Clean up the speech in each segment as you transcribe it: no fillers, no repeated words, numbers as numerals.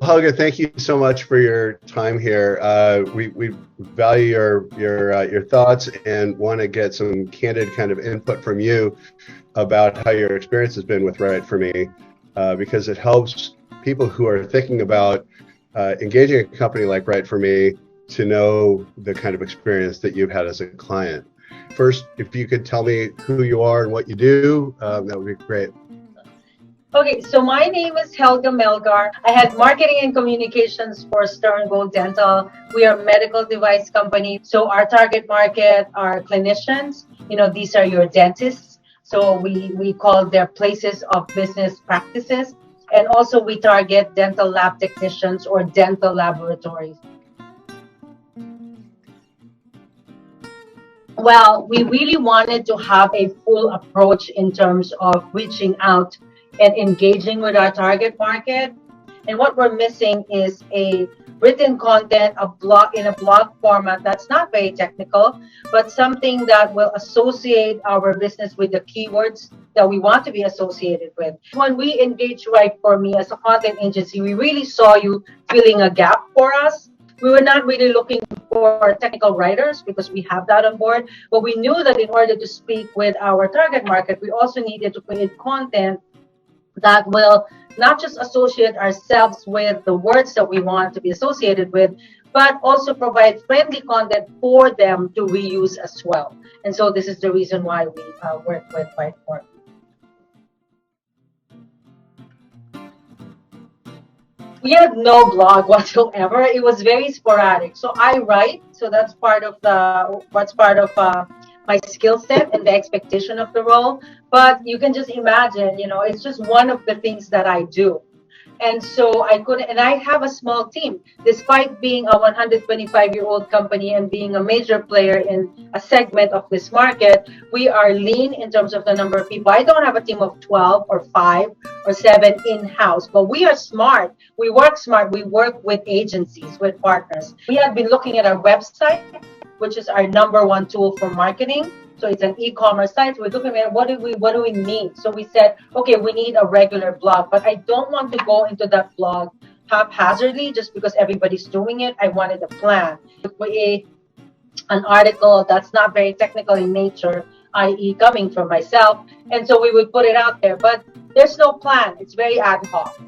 Helga, thank you so much for your time here. We value your thoughts and want to get some candid kind of input from you about how your experience has been with WriteForMe, because it helps people who are thinking about engaging a company like WriteForMe to know the kind of experience that you've had as a client. First, if you could tell me who you are and what you do, that would be great. Okay, so my name is Helga Melgar. I had marketing and communications for Sterngold Dental. We are a medical device company. So our target market are clinicians. You know, these are your dentists. So we call their places of business practices. And also we target dental lab technicians or dental laboratories. Well, we really wanted to have a full approach in terms of reaching out and engaging with our target market. And what we're missing is a written content, in a blog format that's not very technical, but something that will associate our business with the keywords that we want to be associated with. When we engage WriteForMe as a content agency, we really saw you filling a gap for us. We were not really looking for technical writers because we have that on board, but we knew that in order to speak with our target market, we also needed to create content that will not just associate ourselves with the words that we want to be associated with, but also provide friendly content for them to reuse as well. And so this is the reason why we work with WriteForMe. We had no blog whatsoever. It was very sporadic. So I write, so that's part of my skill set and the expectation of the role. But you can just imagine, you know, it's just one of the things that I do. And so I have a small team. Despite being a 125-year-old company and being a major player in a segment of this market, we are lean in terms of the number of people. I don't have a team of 12 or 5 or 7 in-house, but we are smart. We work smart. We work with agencies, with partners. We have been looking at our website, which is our #1 tool for marketing. So it's an e-commerce site. We're looking at what do we need? So we said, okay, we need a regular blog, but I don't want to go into that blog haphazardly just because everybody's doing it. I wanted a plan. To create an article that's not very technical in nature, i.e. coming from myself. And so we would put it out there, but there's no plan. It's very ad hoc.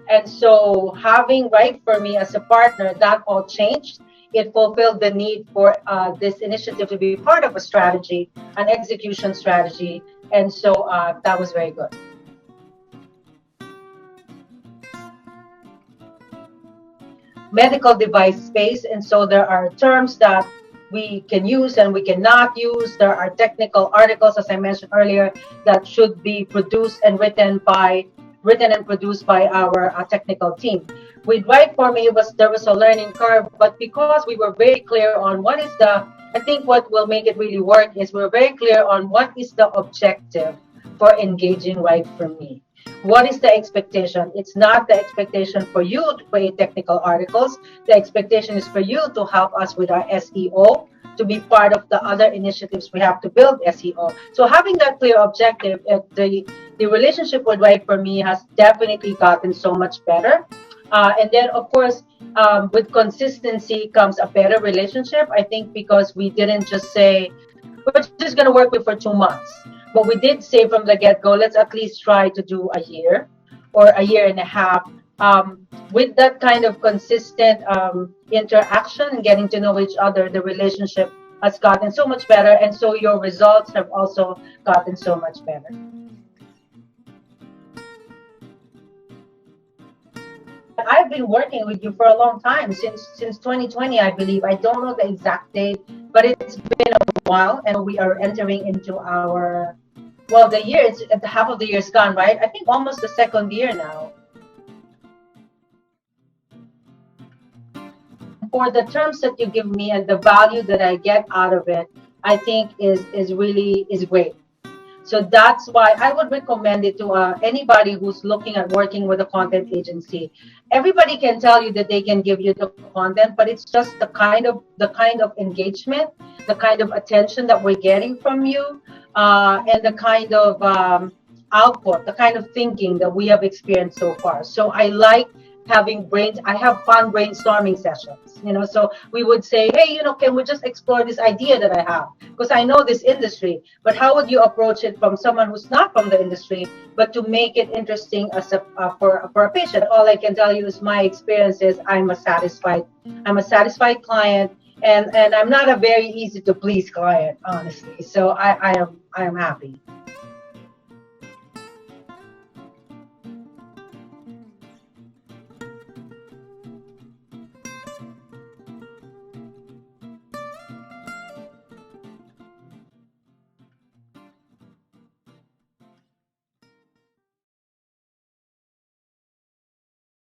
And so having WriteForMe as a partner, that all changed. It fulfilled the need for this initiative to be part of a strategy, an execution strategy. And so that was very good. Medical device space. And so there are terms that we can use and we cannot use. There are technical articles, as I mentioned earlier, that should be produced and written and produced by our technical team. With WriteForMe, there was a learning curve, but because we were very clear on I think what will make it really work is we're very clear on what is the objective for engaging WriteForMe. What is the expectation? It's not the expectation for you to create technical articles. The expectation is for you to help us with our SEO, to be part of the other initiatives we have to build SEO. So having that clear objective, the relationship with WriteForMe has definitely gotten so much better. And then, of course, with consistency comes a better relationship, I think, because we didn't just say, we're just going to work with for 2 months. But we did say from the get-go, let's at least try to do a year or a year and a half. With that kind of consistent interaction and getting to know each other, the relationship has gotten so much better. And so your results have also gotten so much better. I've been working with you for a long time, since 2020, I believe. I don't know the exact date, but it's been a while, and we are entering into the year. It's half of the year's gone, right? I think almost the second year now. For the terms that you give me and the value that I get out of it, I think is great. So that's why I would recommend it to anybody who's looking at working with a content agency. Everybody can tell you that they can give you the content, but it's just the kind of engagement, the kind of attention that we're getting from you, and the kind of output, the kind of thinking that we have experienced so far. So I like having brains. I have fun brainstorming sessions, so we would say, hey, can we just explore this idea that I have? Because I know this industry, but how would you approach it from someone who's not from the industry, but to make it interesting as for a patient? All I can tell you is my experience is I'm a satisfied client, and I'm not a very easy to please client, honestly. So I am happy.